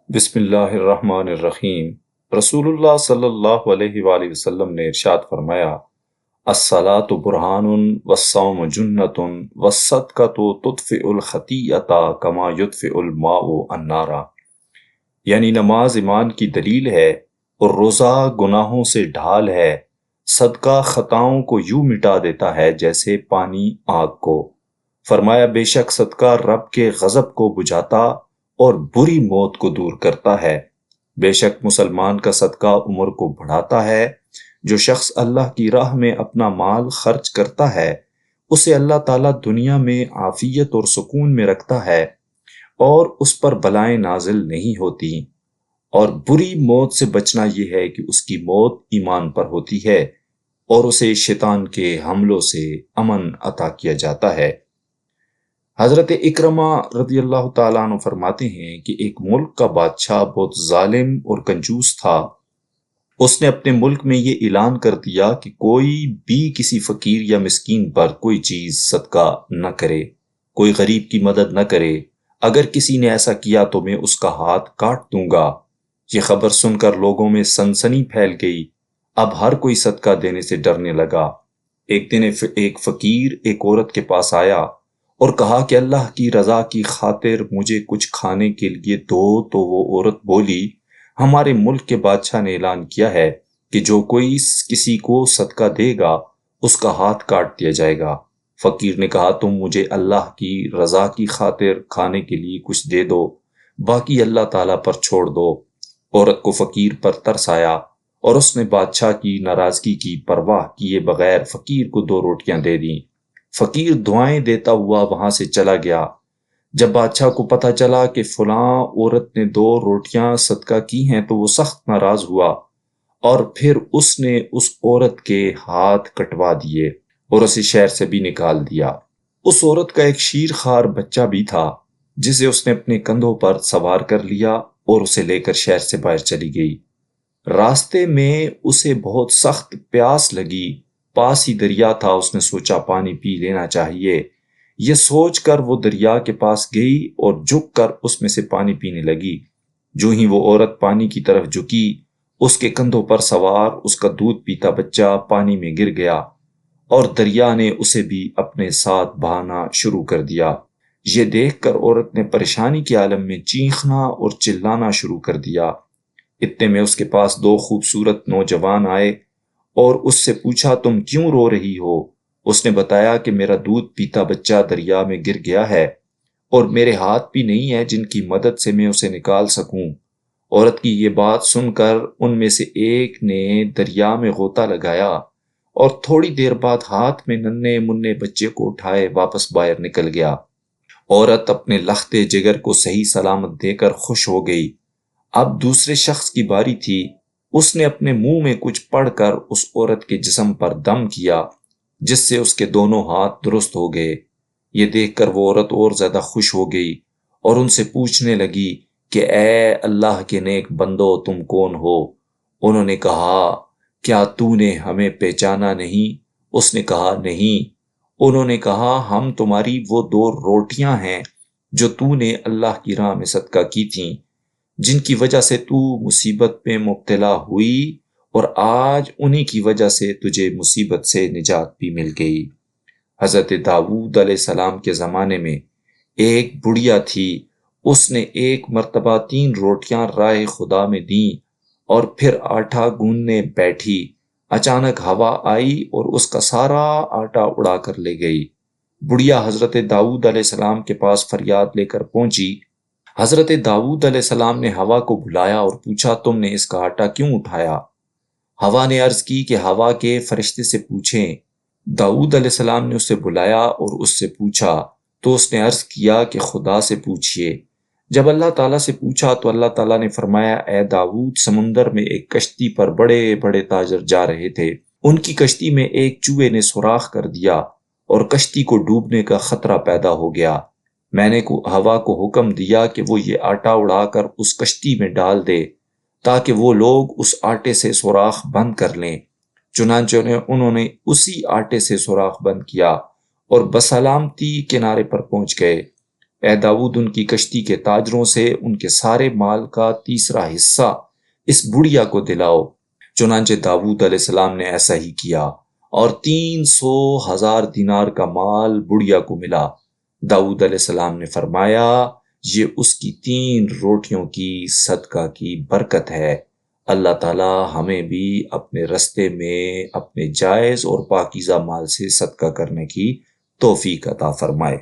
بسم اللہ الرحمن الرحیم۔ رسول اللہ صلی اللہ علیہ وآلہ وسلم نے ارشاد فرمایا، الصلاۃ برہان والصوم جنۃ والصدقۃ تطفئ الخطیئۃ کما یطفئ الماء النار، یعنی نماز ایمان کی دلیل ہے اور روزہ گناہوں سے ڈھال ہے، صدقہ خطاؤں کو یوں مٹا دیتا ہے جیسے پانی آگ کو۔ فرمایا بے شک صدقہ رب کے غضب کو بجھاتا اور بری موت کو دور کرتا ہے۔ بے شک مسلمان کا صدقہ عمر کو بڑھاتا ہے۔ جو شخص اللہ کی راہ میں اپنا مال خرچ کرتا ہے اسے اللہ تعالیٰ دنیا میں عافیت اور سکون میں رکھتا ہے اور اس پر بلائیں نازل نہیں ہوتی، اور بری موت سے بچنا یہ ہے کہ اس کی موت ایمان پر ہوتی ہے اور اسے شیطان کے حملوں سے امن عطا کیا جاتا ہے۔ حضرت اکرمہ رضی اللہ تعالیٰ عنہ فرماتے ہیں کہ ایک ملک کا بادشاہ بہت ظالم اور کنجوس تھا۔ اس نے اپنے ملک میں یہ اعلان کر دیا کہ کوئی بھی کسی فقیر یا مسکین پر کوئی چیز صدقہ نہ کرے، کوئی غریب کی مدد نہ کرے، اگر کسی نے ایسا کیا تو میں اس کا ہاتھ کاٹ دوں گا۔ یہ خبر سن کر لوگوں میں سنسنی پھیل گئی، اب ہر کوئی صدقہ دینے سے ڈرنے لگا۔ ایک دن ایک فقیر ایک عورت کے پاس آیا اور کہا کہ اللہ کی رضا کی خاطر مجھے کچھ کھانے کے لیے دو، تو وہ عورت بولی، ہمارے ملک کے بادشاہ نے اعلان کیا ہے کہ جو کوئی کسی کو صدقہ دے گا اس کا ہاتھ کاٹ دیا جائے گا۔ فقیر نے کہا تم مجھے اللہ کی رضا کی خاطر کھانے کے لیے کچھ دے دو، باقی اللہ تعالیٰ پر چھوڑ دو۔ عورت کو فقیر پر ترس آیا اور اس نے بادشاہ کی ناراضگی کی پرواہ کیے بغیر فقیر کو 2 روٹیاں دے دیں۔ فقیر دعائیں دیتا ہوا وہاں سے چلا گیا۔ جب بادشاہ کو پتہ چلا کہ فلاں عورت نے 2 روٹیاں صدقہ کی ہیں تو وہ سخت ناراض ہوا اور پھر اس نے اس عورت کے ہاتھ کٹوا دیے اور اسے شہر سے بھی نکال دیا۔ اس عورت کا ایک شیر خوار بچہ بھی تھا جسے اس نے اپنے کندھوں پر سوار کر لیا اور اسے لے کر شہر سے باہر چلی گئی۔ راستے میں اسے بہت سخت پیاس لگی، پاس ہی دریا تھا، اس نے سوچا پانی پی لینا چاہیے۔ یہ سوچ کر وہ دریا کے پاس گئی اور جھک کر اس میں سے پانی پینے لگی۔ جو ہی وہ عورت پانی کی طرف جھکی، اس کے کندھوں پر سوار اس کا دودھ پیتا بچہ پانی میں گر گیا اور دریا نے اسے بھی اپنے ساتھ بہانا شروع کر دیا۔ یہ دیکھ کر عورت نے پریشانی کے عالم میں چیخنا اور چلانا شروع کر دیا۔ اتنے میں اس کے پاس 2 خوبصورت نوجوان آئے اور اس سے پوچھا تم کیوں رو رہی ہو؟ اس نے بتایا کہ میرا دودھ پیتا بچہ دریا میں گر گیا ہے اور میرے ہاتھ بھی نہیں ہے جن کی مدد سے میں اسے نکال سکوں۔ عورت کی یہ بات سن کر ان میں سے ایک نے دریا میں غوطہ لگایا اور تھوڑی دیر بعد ہاتھ میں ننھے منھے بچے کو اٹھائے واپس باہر نکل گیا۔ عورت اپنے لختے جگر کو صحیح سلامت دے کر خوش ہو گئی۔ اب دوسرے شخص کی باری تھی۔ اس نے اپنے منہ میں کچھ پڑھ کر اس عورت کے جسم پر دم کیا جس سے اس کے دونوں ہاتھ درست ہو گئے۔ یہ دیکھ کر وہ عورت اور زیادہ خوش ہو گئی اور ان سے پوچھنے لگی کہ اے اللہ کے نیک بندو تم کون ہو؟ انہوں نے کہا کیا تو نے ہمیں پہچانا نہیں؟ اس نے کہا نہیں۔ انہوں نے کہا ہم تمہاری وہ 2 روٹیاں ہیں جو تو نے اللہ کی راہ میں صدقہ کی تھیں، جن کی وجہ سے تو مصیبت میں مبتلا ہوئی اور آج انہی کی وجہ سے تجھے مصیبت سے نجات بھی مل گئی۔ حضرت داؤد علیہ السلام کے زمانے میں ایک بڑھیا تھی، اس نے ایک مرتبہ 3 روٹیاں راہ خدا میں دیں اور پھر آٹا گوندنے بیٹھی۔ اچانک ہوا آئی اور اس کا سارا آٹا اڑا کر لے گئی۔ بڑھیا حضرت داؤد علیہ السلام کے پاس فریاد لے کر پہنچی۔ حضرت داؤد علیہ السلام نے ہوا کو بلایا اور پوچھا تم نے اس کا آٹا کیوں اٹھایا؟ ہوا نے عرض کی کہ ہوا کے فرشتے سے پوچھیں۔ داؤد علیہ السلام نے اسے بلایا اور اس سے پوچھا تو اس نے عرض کیا کہ خدا سے پوچھئے۔ جب اللہ تعالیٰ سے پوچھا تو اللہ تعالیٰ نے فرمایا اے داؤد سمندر میں ایک کشتی پر بڑے بڑے تاجر جا رہے تھے، ان کی کشتی میں ایک چوہے نے سوراخ کر دیا اور کشتی کو ڈوبنے کا خطرہ پیدا ہو گیا۔ میں نے ہوا کو حکم دیا کہ وہ یہ آٹا اڑا کر اس کشتی میں ڈال دے تاکہ وہ لوگ اس آٹے سے سوراخ بند کر لیں۔ چنانچہ انہوں نے اسی آٹے سے سوراخ بند کیا اور بسلامتی کنارے پر پہنچ گئے۔ اے داؤد ان کی کشتی کے تاجروں سے ان کے سارے مال کا تیسرا حصہ اس بڑھیا کو دلاؤ۔ چنانچہ داؤد علیہ السلام نے ایسا ہی کیا اور 300,000 دینار کا مال بڑھیا کو ملا۔ داؤد علیہ السلام نے فرمایا یہ اس کی 3 روٹیوں کی صدقہ کی برکت ہے۔ اللہ تعالی ہمیں بھی اپنے رستے میں اپنے جائز اور پاکیزہ مال سے صدقہ کرنے کی توفیق عطا فرمائے۔